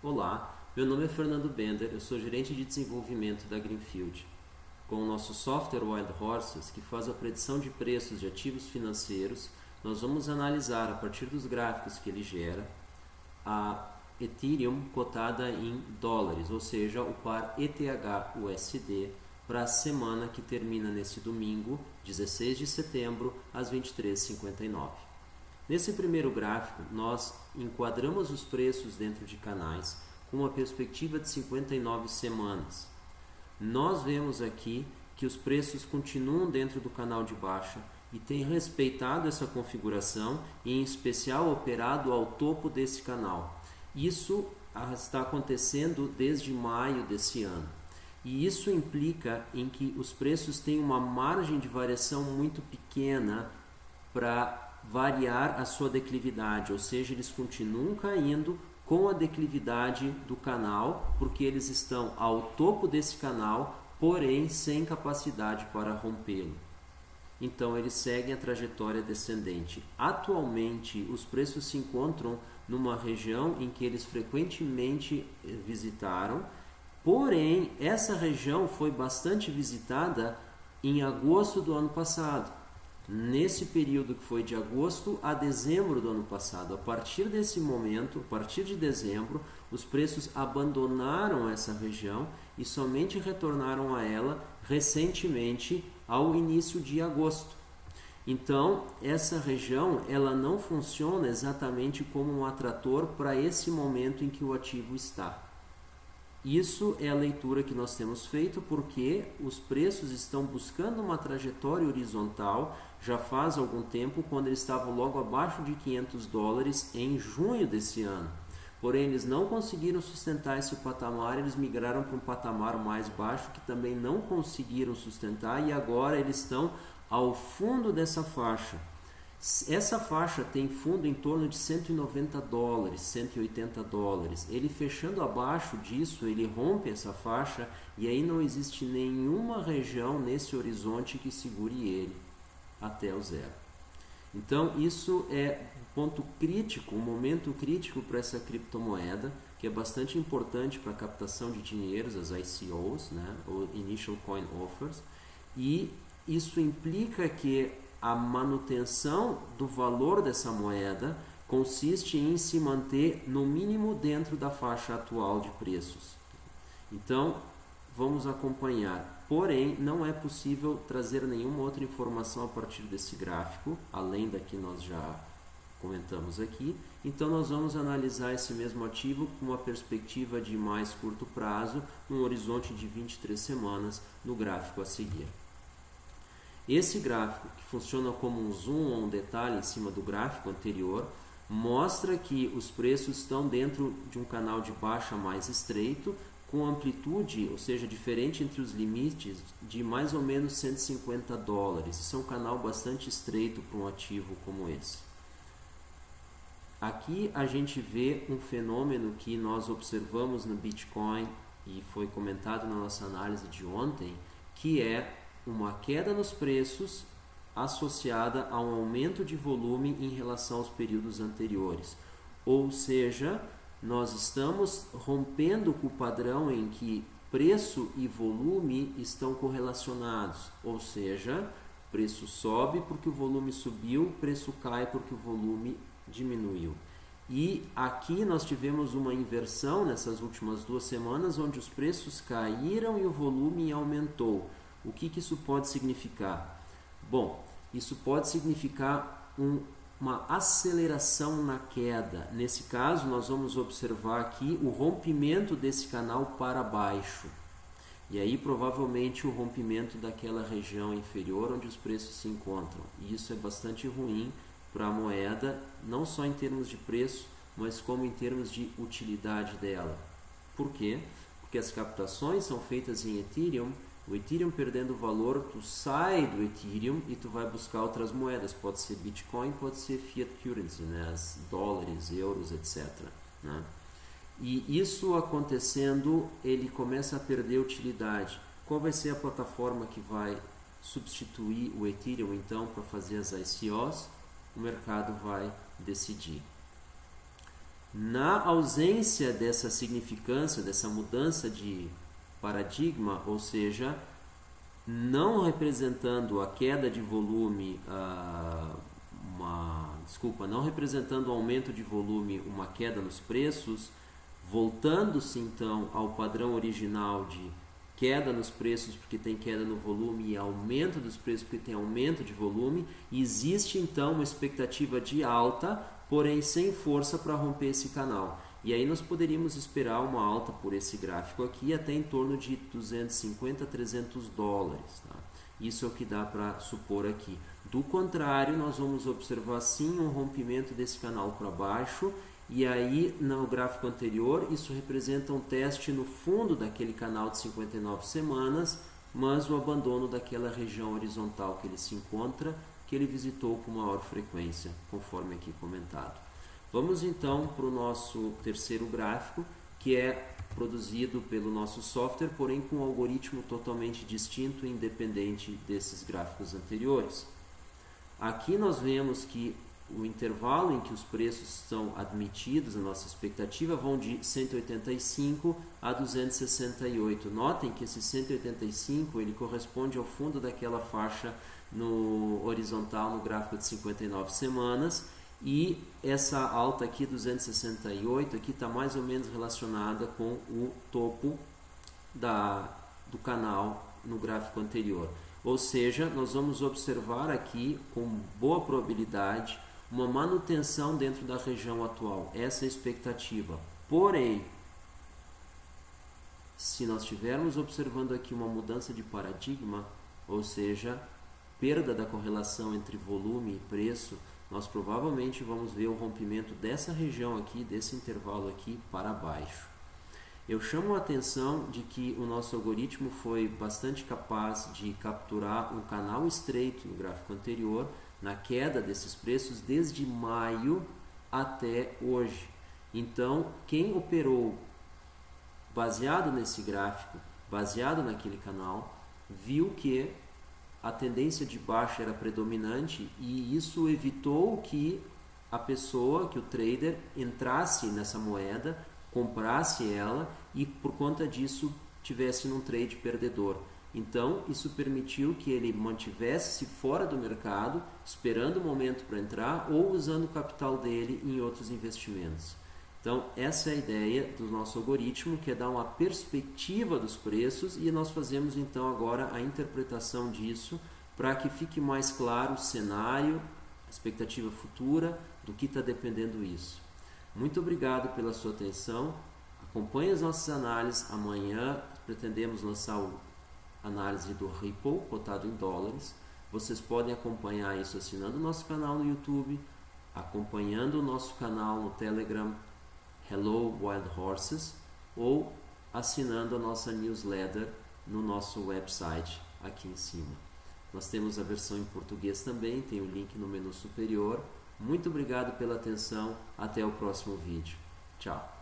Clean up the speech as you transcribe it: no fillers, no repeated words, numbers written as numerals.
Olá, meu nome é Fernando Bender, eu sou gerente de desenvolvimento da Greenfield. Com o nosso software Wild Horses, que faz a predição de preços de ativos financeiros, nós vamos analisar, a partir dos gráficos que ele gera, a Ethereum cotada em dólares, ou seja, o par ETH-USD, para a semana que termina nesse domingo, 16 de setembro, às 23h59. Nesse primeiro gráfico, nós enquadramos os preços dentro de canais com uma perspectiva de 59 semanas. Nós vemos aqui que os preços continuam dentro do canal de baixa e têm respeitado essa configuração e, em especial, operado ao topo desse canal. Isso está acontecendo desde maio desse ano. E isso implica em que os preços têm uma margem de variação muito pequena para variar a sua declividade, ou seja, eles continuam caindo com a declividade do canal, porque eles estão ao topo desse canal, porém sem capacidade para rompê-lo. Então eles seguem a trajetória descendente. Atualmente os preços se encontram numa região em que eles frequentemente visitaram, porém essa região foi bastante visitada em agosto do ano passado. Nesse período que foi de agosto a dezembro do ano passado. A partir desse momento, a partir de dezembro, os preços abandonaram essa região e somente retornaram a ela recentemente ao início de agosto. Então, essa região ela não funciona exatamente como um atrator para esse momento em que o ativo está. Isso é a leitura que nós temos feito porque os preços estão buscando uma trajetória horizontal já faz algum tempo, quando eles estavam logo abaixo de $500 em junho desse ano. Porém, eles não conseguiram sustentar esse patamar, eles migraram para um patamar mais baixo que também não conseguiram sustentar e agora eles estão ao fundo dessa faixa. Essa faixa tem fundo em torno de $190, $180. Ele fechando abaixo disso, ele rompe essa faixa e aí não existe nenhuma região nesse horizonte que segure ele até o zero. Então isso é um ponto crítico, um momento crítico para essa criptomoeda, que é bastante importante para a captação de dinheiros, as ICOs, né, ou Initial Coin Offers, e isso implica que a manutenção do valor dessa moeda consiste em se manter no mínimo dentro da faixa atual de preços. Então, vamos acompanhar. Porém, não é possível trazer nenhuma outra informação a partir desse gráfico, além da que nós já comentamos aqui. Então, nós vamos analisar esse mesmo ativo com uma perspectiva de mais curto prazo, num horizonte de 23 semanas, no gráfico a seguir. Esse gráfico, que funciona como um zoom ou um detalhe em cima do gráfico anterior, mostra que os preços estão dentro de um canal de baixa mais estreito, com amplitude, ou seja, diferente entre os limites, de mais ou menos $150. Isso é um canal bastante estreito para um ativo como esse. Aqui a gente vê um fenômeno que nós observamos no Bitcoin e foi comentado na nossa análise de ontem, que é uma queda nos preços associada a um aumento de volume em relação aos períodos anteriores. Ou seja, nós estamos rompendo com o padrão em que preço e volume estão correlacionados. Ou seja, preço sobe porque o volume subiu, preço cai porque o volume diminuiu. E aqui nós tivemos uma inversão nessas últimas 2 semanas, onde os preços caíram e o volume aumentou. O que isso pode significar? Bom, isso pode significar uma aceleração na queda. Nesse caso, nós vamos observar aqui o rompimento desse canal para baixo. E aí, provavelmente, o rompimento daquela região inferior onde os preços se encontram. E isso é bastante ruim para a moeda, não só em termos de preço, mas como em termos de utilidade dela. Por quê? Porque as captações são feitas em Ethereum. O Ethereum perdendo valor, tu sai do Ethereum e tu vai buscar outras moedas. Pode ser Bitcoin, pode ser Fiat Currency, né? As dólares, euros, etc. Né? E isso acontecendo, ele começa a perder utilidade. Qual vai ser a plataforma que vai substituir o Ethereum, então, para fazer as ICOs? O mercado vai decidir. Na ausência dessa significância, dessa mudança de paradigma, ou seja, não representando a queda de volume, não representando o aumento de volume, uma queda nos preços, voltando-se então ao padrão original de queda nos preços porque tem queda no volume e aumento dos preços porque tem aumento de volume, existe então uma expectativa de alta, porém sem força para romper esse canal. E aí nós poderíamos esperar uma alta por esse gráfico aqui até em torno de 250 a 300 dólares. Tá? Isso é o que dá para supor aqui. Do contrário, nós vamos observar sim um rompimento desse canal para baixo, e aí no gráfico anterior isso representa um teste no fundo daquele canal de 59 semanas, mas o abandono daquela região horizontal que ele se encontra, que ele visitou com maior frequência, conforme aqui comentado. Vamos então para o nosso terceiro gráfico, que é produzido pelo nosso software, porém com um algoritmo totalmente distinto e independente desses gráficos anteriores. Aqui nós vemos que o intervalo em que os preços são admitidos, a nossa expectativa, vão de 185 a 268. Notem que esse 185 ele corresponde ao fundo daquela faixa no horizontal no gráfico de 59 semanas, e essa alta aqui, 268, aqui está mais ou menos relacionada com o topo do canal no gráfico anterior. Ou seja, nós vamos observar aqui com boa probabilidade uma manutenção dentro da região atual. Essa é a expectativa. Porém, se nós estivermos observando aqui uma mudança de paradigma, ou seja, perda da correlação entre volume e preço, nós provavelmente vamos ver o rompimento dessa região aqui, desse intervalo aqui para baixo. Eu chamo a atenção de que o nosso algoritmo foi bastante capaz de capturar um canal estreito no gráfico anterior, na queda desses preços desde maio até hoje. Então, quem operou baseado nesse gráfico, baseado naquele canal, viu que a tendência de baixa era predominante, e isso evitou que a pessoa, que o trader, entrasse nessa moeda, comprasse ela e por conta disso tivesse num trade perdedor. Então isso permitiu que ele mantivesse-se fora do mercado, esperando o momento para entrar ou usando o capital dele em outros investimentos. Então essa é a ideia do nosso algoritmo, que é dar uma perspectiva dos preços, e nós fazemos então agora a interpretação disso para que fique mais claro o cenário, a expectativa futura, do que está dependendo isso. Muito obrigado pela sua atenção. Acompanhe as nossas análises. Amanhã pretendemos lançar a análise do Ripple, cotado em dólares. Vocês podem acompanhar isso assinando o nosso canal no YouTube, acompanhando o nosso canal no Telegram, Hello Wild Horses, ou assinando a nossa newsletter no nosso website aqui em cima. Nós temos a versão em português também, tem o link no menu superior. Muito obrigado pela atenção, até o próximo vídeo. Tchau!